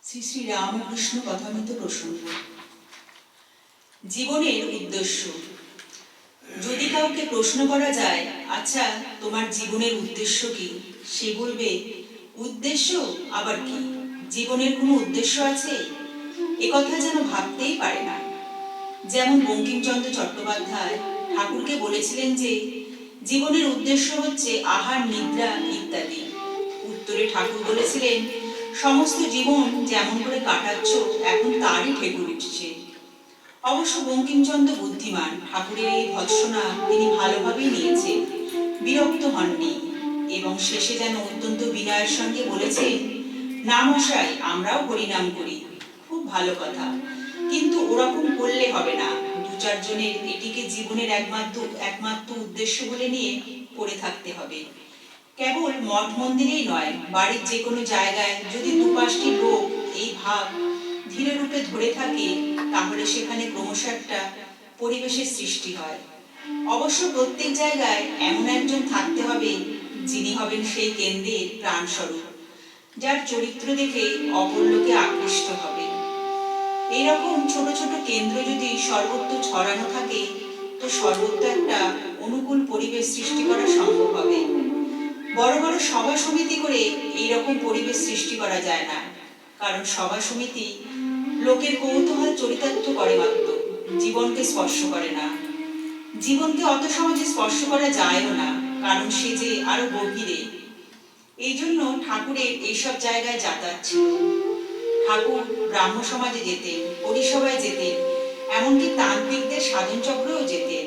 শ্রী শ্রী রামকৃষ্ণ কথামৃত প্রসঙ্গ। জীবনের উদ্দেশ্য। যদি কাউকে প্রশ্ন করা যায়, আচ্ছা তোমার জীবনের উদ্দেশ্য কি, সে বলবে উদ্দেশ্য আবার কি, জীবনের কোনো উদ্দেশ্য আছে? একথা যেন ভাবতেই পারে না। যেমন বঙ্কিমচন্দ্র চট্টোপাধ্যায় ঠাকুরকে বলেছিলেন যে জীবনের উদ্দেশ্য হচ্ছে আহার, নিদ্রা ইত্যাদি। উত্তরে ঠাকুর বলেছিলেন, সমস্ত জীবন যেমন করে কাটাচ্ছ এখন তারই ঠেকুর উঠছে। অবশ্য বঙ্কিমচন্দ্র বুদ্ধিমান, ঠাকুরের এই ভৎসনা তিনি ভালোভাবেই নিয়েছেন, বিরক্ত হননি এবং শেষে যেন অত্যন্ত বিনয়ের সঙ্গে বলেছেন, না মশাই, আমরাও হরিনাম করি, খুব ভালো কথা, কিন্তু ওরকম করলে হবে না। দু চারজনের এটিকে জীবনের একমাত্র উদ্দেশ্য বলে নিয়ে পড়ে থাকতে হবে। কেবল মঠ মন্দিরেই নয়, বাড়ির যে কোনো জায়গায় যদি দুপাশটি লোক এই ভাব ধীরে রূপে ধরে থাকে, তাহলে সেখানে ক্রমশ একটা পরিবেশের সৃষ্টি হয়। অবশ্য প্রত্যেক জায়গায় এমন একজন থাকতে হবে যিনি হবেন সেই কেন্দ্রের প্রাণস্বরূপ, যার চরিত্র দেখে অপর লোকে আকৃষ্ট হবে। এইরকম ছোট ছোট কেন্দ্র যদি সর্বত্র ছড়ানো থাকে, তো সর্বত্র একটা অনুকূল পরিবেশ সৃষ্টি করা সম্ভব হবে। বড় বড় সভা সমিতি করে এইরকম পরিবেশ সৃষ্টি করা যায় না, কারণ সভা সমিতি লোকের কৌতূহল চরিতার্থ করে মাত্র, জীবনকে স্পর্শ করে না। জীবনকে অত সহজে স্পর্শ করা যায়ও না, কারণ সে যে আরো গভীরে। এই জন্য ঠাকুরের এইসব জায়গায় যাতায়াত ছিল। ঠাকুর ব্রাহ্ম সমাজে যেতেন, পরিসভায় যেতেন, এমনকি তান্ত্রিকদের সাধন চক্রেও যেতেন।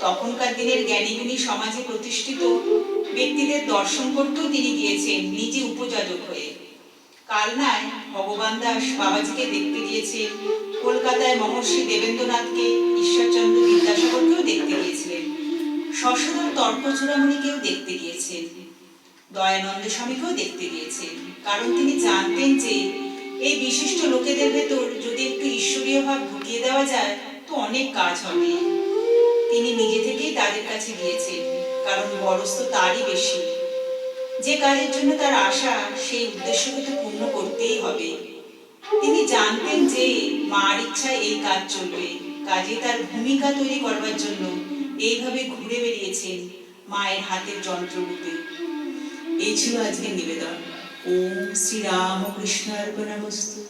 তখনকার দিনের জ্ঞানীগুণী সমাজে প্রতিষ্ঠিত ব্যক্তিদের দর্শন করতেও তিনি গিয়েছেন, নিজে উপযাজক হয়ে। কালনায় ভগবান দাস বাবাজিকে দেখতে গিয়েছেন, কলকাতায় মহর্ষি দেবেন্দ্রনাথকে, ঈশ্বরচন্দ্র বিদ্যাসাগরকেও দেখতে গিয়েছিলেন, শশধর তর্কচূড়ামণিকেও দেখতে গিয়েছেন, দয়ানন্দ স্বামীকেও দেখতে গিয়েছেন। কারণ তিনি জানতেন যে এই বিশিষ্ট লোকেদের ভেতর যদি একটু ঈশ্বরীয় ভাব ঢুকিয়ে দেওয়া যায়, তো অনেক কাজ হবে। তিনি নিজে থেকেই তাদের কাছে গিয়েছেন, কারণ বরস তো তারই বেশি। যে কাজের জন্য তার আশা, সেই উদ্দেশ্যকে তো পূর্ণ করতেই হবে। তিনি জানতেন যে মার ইচ্ছায় এই কাজ চলবে, কাজে তার ভূমিকা তৈরি করবার জন্য এইভাবে ঘুরে বেরিয়েছেন মায়ের হাতের যন্ত্ররূপে। এই ছিল আজকের নিবেদন। ওম শ্রী রামকৃষ্ণার্পণমস্তু।